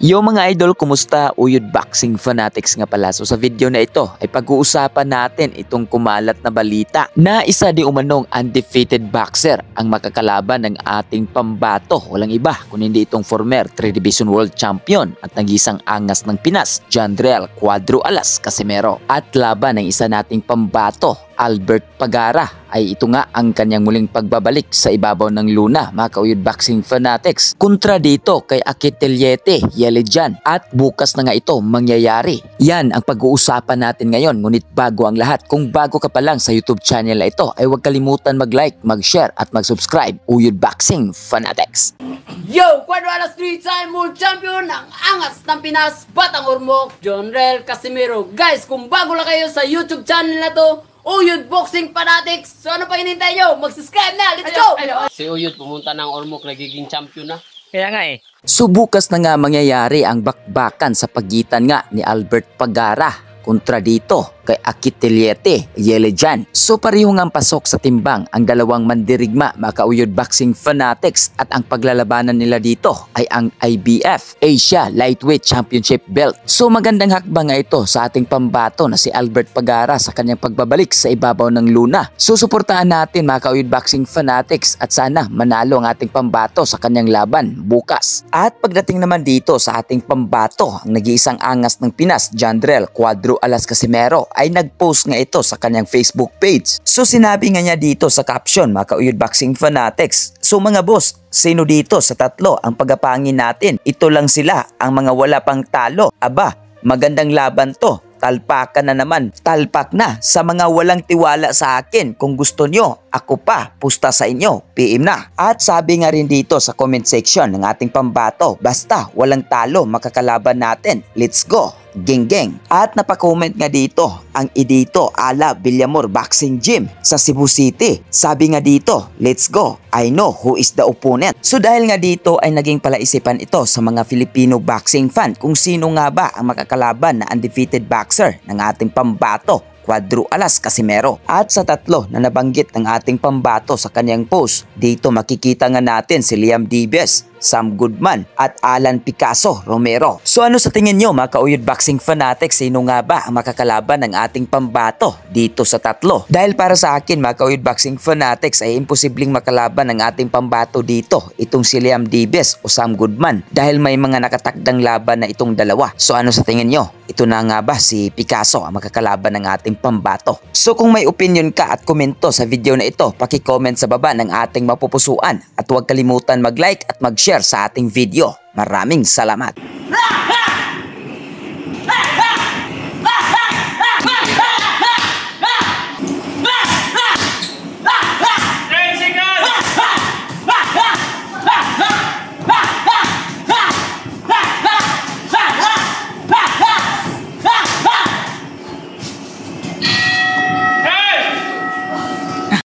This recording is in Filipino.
Yo mga idol, kumusta? Uyod Boxing Fanatics nga pala. So sa video na ito ay pag-uusapan natin itong kumalat na balita na isa di umanong undefeated boxer ang makakalaban ng ating pambato. Walang iba kung hindi itong former 3 Division World Champion at nagisang angas ng Pinas, Jandrel Cuadro Alas Casimero. At laban ng isa nating pambato, Albert Pagara, ay ito nga ang kanyang muling pagbabalik sa ibabaw ng luna, mga ka-Uyod Boxing Fanatics. Kontra dito kay Akiteliete Yelejan at bukas na nga ito mangyayari. Yan ang pag-uusapan natin ngayon. Ngunit bago ang lahat, kung bago ka pa lang sa YouTube channel na ito, ay huwag kalimutan mag-like, mag-share at mag-subscribe. Uyod Boxing Fanatics. Yo! Cuadro Alas 3-time world champion ng angas ng Pinas, Batang Ormoc, Jandrel Casimero. Guys, kung bago lang kayo sa YouTube channel na to, Uyod Boxing Fanatics, so ano pa hinintay nyo? Mag-subscribe na! Let's go! Si Uyod pumunta ng Ormoc, nagiging champion na. Kaya nga eh. So bukas na nga mangyayari ang bakbakan sa pagitan nga ni Albert Pagara kontra dito kay Akiteliete Yelejan. So pareho nga pasok sa timbang ang dalawang mandirigma, mga ka-Uyod Boxing Fanatics, at ang paglalabanan nila dito ay ang IBF Asia Lightweight Championship Belt. So magandang hakbang nga ito sa ating pambato na si Albert Pagara sa kanyang pagbabalik sa ibabaw ng luna. So suportahan natin, mga ka-Uyod Boxing Fanatics, at sana manalo ang ating pambato sa kanyang laban bukas. At pagdating naman dito sa ating pambato, ang nag-iisang angas ng Pinas, Jandrel Cuadro Alas Casimero, ay nag-post nga ito sa kanyang Facebook page. So sinabi nga niya dito sa caption, mga ka-Uyod Boxing Fanatics, so mga boss, sino dito sa tatlo ang pagapangin natin? Ito lang sila ang mga wala pang talo. Aba, magandang laban to. Talpakan na naman, talpak na sa mga walang tiwala sa akin. Kung gusto nyo, ako pa, pusta sa inyo, PM na. At sabi nga rin dito sa comment section ng ating pambato, basta walang talo, makakalaban natin. Let's go! Geng geng. At napakomment nga dito ang Idito Ala Villamor Boxing Gym sa Cebu City. Sabi nga dito, let's go, I know who is the opponent. So dahil nga dito ay naging palaisipan ito sa mga Filipino boxing fan kung sino nga ba ang makakalaban na undefeated boxer ng ating pambato, Cuadro Alas Casimero. At sa tatlo na nabanggit ng ating pambato sa kanyang post, dito makikita nga natin si Liam Dibes, Sam Goodman at Alan Picasso Romero. So ano sa tingin nyo, mga ka-Uyod Boxing Fanatics, sino nga ba ang makakalaban ng ating pambato dito sa tatlo? Dahil para sa akin, mga ka-Uyod Boxing Fanatics, ay imposibleng makalaban ng ating pambato dito itong si Liam Dibes o Sam Goodman dahil may mga nakatakdang laban na itong dalawa. So ano sa tingin nyo? Ito na nga ba si Picasso ang makakalaban ng ating pambato? So kung may opinion ka at komento sa video na ito, paki-comment sa baba ng ating mapupusuan at huwag kalimutan mag-like at mag-share sa ating video. Maraming salamat!